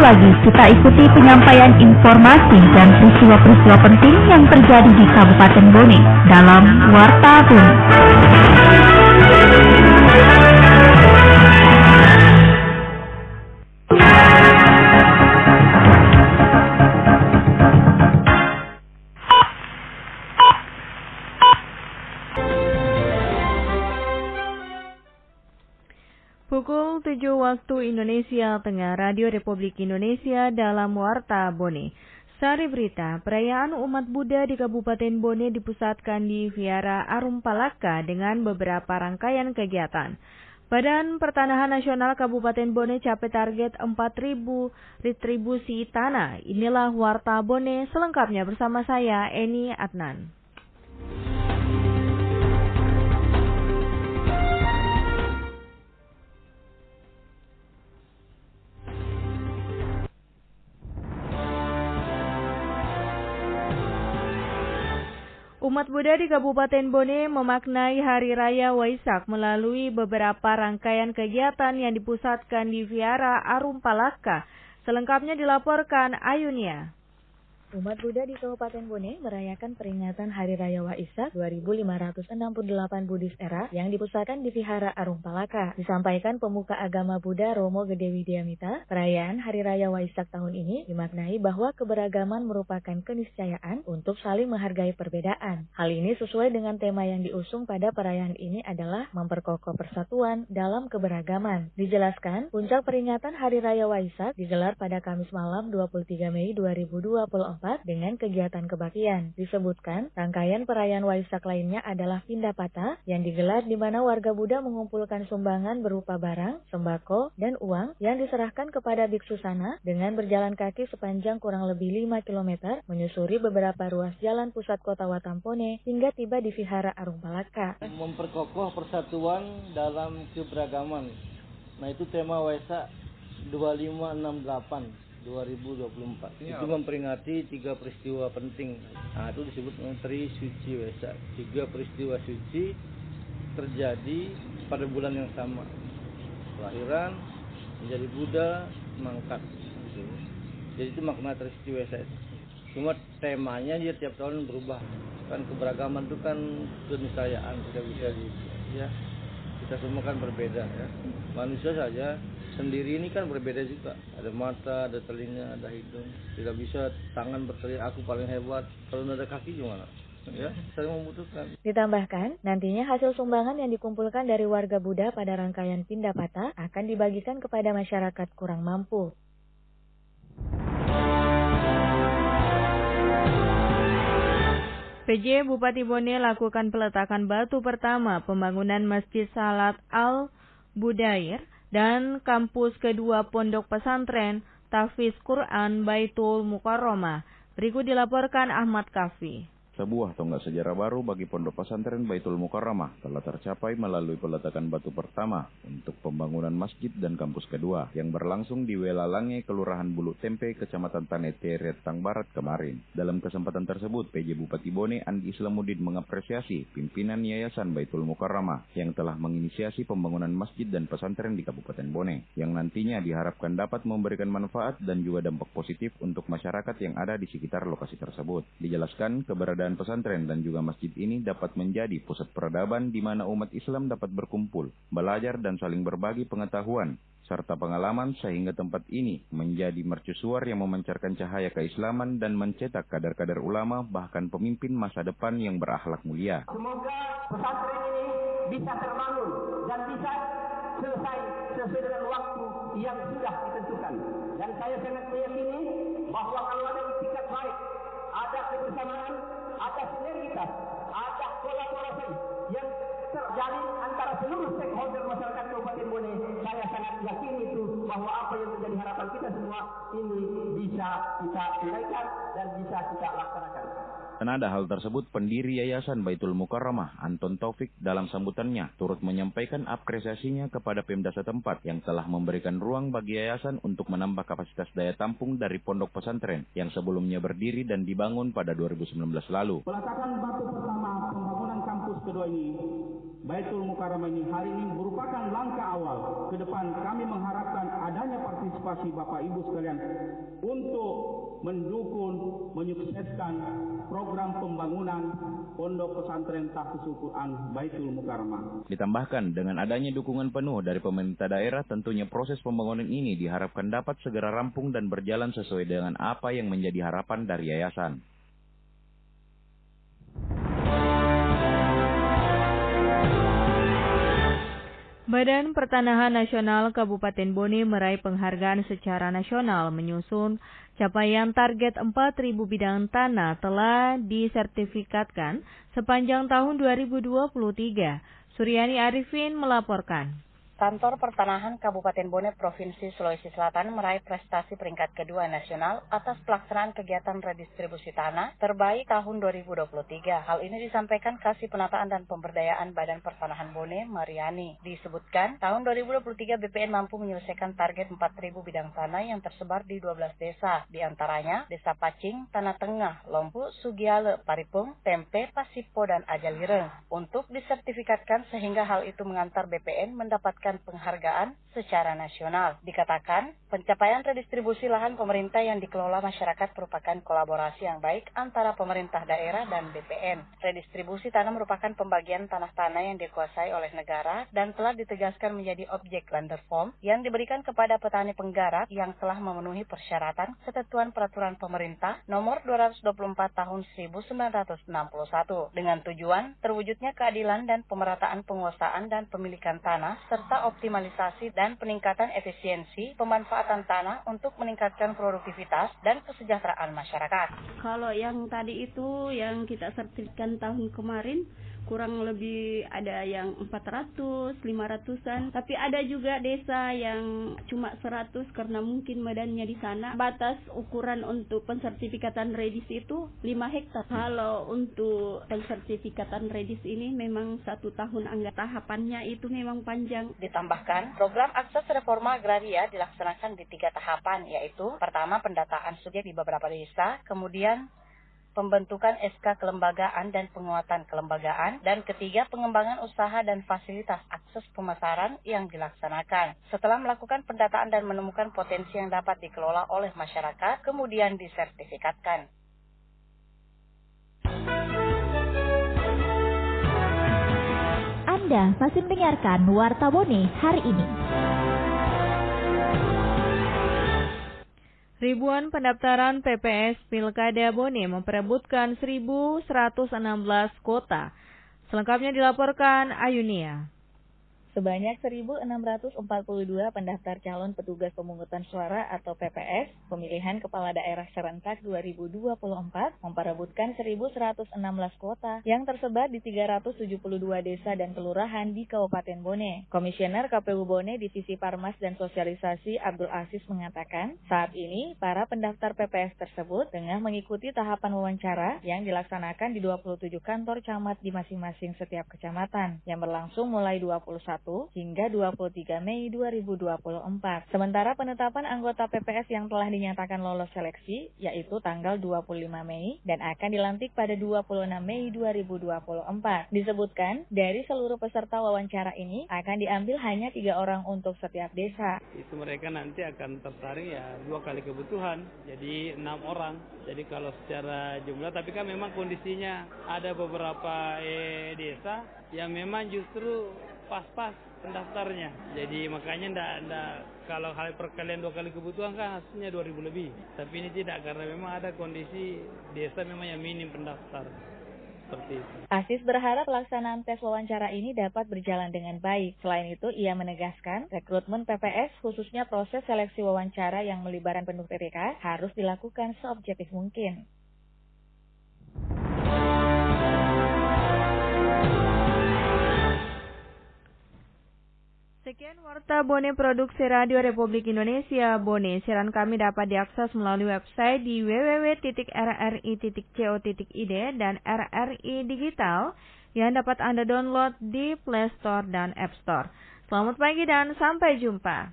lagi kita ikuti penyampaian informasi dan peristiwa-peristiwa penting yang terjadi di Kabupaten Bone dalam Warta Bone. Pukul 7 waktu Indonesia Tengah, Radio Republik Indonesia dalam Warta Bone. Sari berita, perayaan umat Buddha di Kabupaten Bone dipusatkan di Vihara Arum Palaka dengan beberapa rangkaian kegiatan. Badan Pertanahan Nasional Kabupaten Bone capai target 4.000 retribusi tanah. Inilah Warta Bone selengkapnya bersama saya, Eni Adnan. Umat Buddha di Kabupaten Bone memaknai Hari Raya Waisak melalui beberapa rangkaian kegiatan yang dipusatkan di Vihara Arum Palaka. Selengkapnya dilaporkan Ayunia. Umat Buddha di Kabupaten Bone merayakan peringatan Hari Raya Waisak 2568 Buddhis Era yang dipusatkan di Vihara Arum Palaka. Disampaikan pemuka agama Buddha Romo Gede Widyamita, perayaan Hari Raya Waisak tahun ini dimaknai bahwa keberagaman merupakan keniscayaan untuk saling menghargai perbedaan. Hal ini sesuai dengan tema yang diusung pada perayaan ini adalah memperkokoh persatuan dalam keberagaman. Dijelaskan, puncak peringatan Hari Raya Waisak digelar pada Kamis malam 23 Mei 2024 dengan kegiatan kebaktian. Disebutkan, rangkaian perayaan Waisak lainnya adalah Pindapata yang digelar di mana warga Buddha mengumpulkan sumbangan berupa barang, sembako, dan uang yang diserahkan kepada biksu sana dengan berjalan kaki sepanjang kurang lebih 5 km menyusuri beberapa ruas jalan pusat kota Watampone hingga tiba di Vihara Arum Palaka. Memperkokoh persatuan dalam keberagaman. Nah, itu tema Waisak 2568 2024. Itu memperingati 3 peristiwa penting. Nah, itu disebut dengan Tri Suci Waisak. 3 peristiwa suci terjadi pada bulan yang sama. Kelahiran, menjadi Buddha, mangkat. Jadi itu makna Tri Suci Waisak. Cuma temanya dia tiap tahun berubah. Kan keberagaman itu kan keniscayaan, tidak bisa ya. Kita semua kan berbeda ya. Manusia saja sendiri ini kan berbeda juga. Ada mata, ada telinga, ada hidung. Tidak bisa tangan berteriak aku paling hebat. Kalau ada kaki gimana? Ya, saling membutuhkan. Ditambahkan, nantinya hasil sumbangan yang dikumpulkan dari warga Buddha pada rangkaian Pindapata akan dibagikan kepada masyarakat kurang mampu. PJ Bupati Bone lakukan peletakan batu pertama pembangunan Masjid Salat Al-Budair dan kampus kedua Pondok Pesantren Tahfiz Quran Baitul Mukarramah. Berikut dilaporkan Ahmad Kafi. Sebuah tonggak sejarah baru bagi Pondok Pesantren Baitul Mukarramah telah tercapai melalui peletakan batu pertama untuk pembangunan masjid dan kampus kedua yang berlangsung di Welalange, Kelurahan Bulu Tempe, Kecamatan Tanete, Retang Barat kemarin. Dalam kesempatan tersebut, PJ Bupati Bone Andi Islamuddin mengapresiasi pimpinan Yayasan Baitul Mukarramah yang telah menginisiasi pembangunan masjid dan pesantren di Kabupaten Bone, yang nantinya diharapkan dapat memberikan manfaat dan juga dampak positif untuk masyarakat yang ada di sekitar lokasi tersebut. Dijelaskan, keberadaan pesantren dan juga masjid ini dapat menjadi pusat peradaban di mana umat Islam dapat berkumpul, belajar dan saling berbagi pengetahuan serta pengalaman sehingga tempat ini menjadi mercusuar yang memancarkan cahaya keislaman dan mencetak kadar-kadar ulama bahkan pemimpin masa depan yang berakhlak mulia. Semoga pesantren ini bisa terbangun dan bisa selesai sesuai dengan waktu yang sudah ditentukan. Dan saya sangat meyakini bahwa kalau ada itikat baik, ada kebersamaan, ada sinergitas, ada kolaborasi yang terjalin antara seluruh stakeholder masyarakat Kabupaten Bone, saya sangat yakin itu bahwa apa yang menjadi harapan kita semua ini bisa kita tunaikan dan bisa kita laksanakan. Senada hal tersebut, pendiri Yayasan Baitul Mukarramah, Anton Taufik, dalam sambutannya turut menyampaikan apresiasinya kepada Pemda setempat yang telah memberikan ruang bagi yayasan untuk menambah kapasitas daya tampung dari pondok pesantren yang sebelumnya berdiri dan dibangun pada 2019 lalu. Peletakan batu pertama pembangunan kampus kedua ini, Baitul Mukarramah ini hari ini merupakan langkah awal. Ke depan kami mengharapkan adanya partisipasi Bapak Ibu sekalian untuk mendukung, menyukseskan program pembangunan Pondok Pesantren Tahfidzul Quran Baitul Mukarramah. Ditambahkan, dengan adanya dukungan penuh dari pemerintah daerah, tentunya proses pembangunan ini diharapkan dapat segera rampung dan berjalan sesuai dengan apa yang menjadi harapan dari yayasan. Badan Pertanahan Nasional Kabupaten Bone meraih penghargaan secara nasional menyusun capaian target 4.000 bidang tanah telah disertifikatkan sepanjang tahun 2023. Suryani Arifin melaporkan. Kantor Pertanahan Kabupaten Bone Provinsi Sulawesi Selatan meraih prestasi peringkat kedua nasional atas pelaksanaan kegiatan redistribusi tanah terbaik tahun 2023. Hal ini disampaikan Kasih Penataan dan Pemberdayaan Badan Pertanahan Bone, Mariani. Disebutkan, tahun 2023 BPN mampu menyelesaikan target 4.000 bidang tanah yang tersebar di 12 desa, di antaranya Desa Pacing, Tanah Tengah, Lompu, Sugiale, Paripung, Tempe, Pasipo, dan Ajalireng, untuk disertifikatkan sehingga hal itu mengantar BPN mendapatkan penghargaan secara nasional. Dikatakan, pencapaian redistribusi lahan pemerintah yang dikelola masyarakat merupakan kolaborasi yang baik antara pemerintah daerah dan BPN. Redistribusi tanah merupakan pembagian tanah-tanah yang dikuasai oleh negara dan telah ditegaskan menjadi objek Landerform yang diberikan kepada petani penggarap yang telah memenuhi persyaratan ketentuan peraturan pemerintah nomor 224 tahun 1961 dengan tujuan terwujudnya keadilan dan pemerataan penguasaan dan pemilikan tanah serta optimalisasi dan peningkatan efisiensi pemanfaatan tanah untuk meningkatkan produktivitas dan kesejahteraan masyarakat. Kalau yang tadi itu yang kita sertifikatkan tahun kemarin kurang lebih ada yang 400, 500-an, tapi ada juga desa yang cuma 100 karena mungkin medannya di sana. Batas ukuran untuk pensertifikatan redis itu 5 hektar. Kalau untuk pensertifikatan redis ini memang 1 tahun tahapannya itu memang panjang. Ditambahkan, program akses reforma agraria dilaksanakan di 3 tahapan, yaitu pertama pendataan subjek di beberapa desa, kemudian pembentukan SK kelembagaan dan penguatan kelembagaan, dan ketiga pengembangan usaha dan fasilitas akses pemasaran yang dilaksanakan. Setelah melakukan pendataan dan menemukan potensi yang dapat dikelola oleh masyarakat, kemudian disertifikatkan. Anda masih mendengarkan Warta Bone hari ini. Ribuan pendaftaran PPS Pilkada Bone memperebutkan 1.116 kota. Selengkapnya dilaporkan Ayunia. Sebanyak 1.642 pendaftar calon petugas pemungutan suara atau PPS pemilihan kepala daerah serentak 2024 memperebutkan 1.116 kota yang tersebar di 372 desa dan kelurahan di Kabupaten Bone. Komisioner KPU Bone Divisi Parmas dan Sosialisasi Abdul Aziz mengatakan, saat ini para pendaftar PPS tersebut tengah mengikuti tahapan wawancara yang dilaksanakan di 27 kantor camat di masing-masing setiap kecamatan yang berlangsung mulai 21 hingga 23 Mei 2024. Sementara penetapan anggota PPS yang telah dinyatakan lolos seleksi yaitu tanggal 25 Mei dan akan dilantik pada 26 Mei 2024. Disebutkan, dari seluruh peserta wawancara ini akan diambil hanya 3 orang untuk setiap desa. Itu mereka nanti akan tersaring ya 2 kali kebutuhan, jadi 6 orang. Jadi kalau secara jumlah, tapi kan memang kondisinya ada beberapa desa yang memang justru pas-pas pendaftarnya. Jadi makanya enggak kalau perkalian 2 kali kebutuhan kan hasilnya 2.000 lebih. Tapi ini tidak, karena memang ada kondisi desa memang yang minim pendaftar. Seperti itu. Aziz berharap pelaksanaan tes wawancara ini dapat berjalan dengan baik. Selain itu, ia menegaskan rekrutmen PPS khususnya proses seleksi wawancara yang melibatkan penuh PPK harus dilakukan seobjektif mungkin. Sekian Warta Bone Produksi Radio Republik Indonesia Bone. Siaran kami dapat diakses melalui website di www.rri.co.id dan RRI Digital yang dapat Anda download di Play Store dan App Store. Selamat pagi dan sampai jumpa.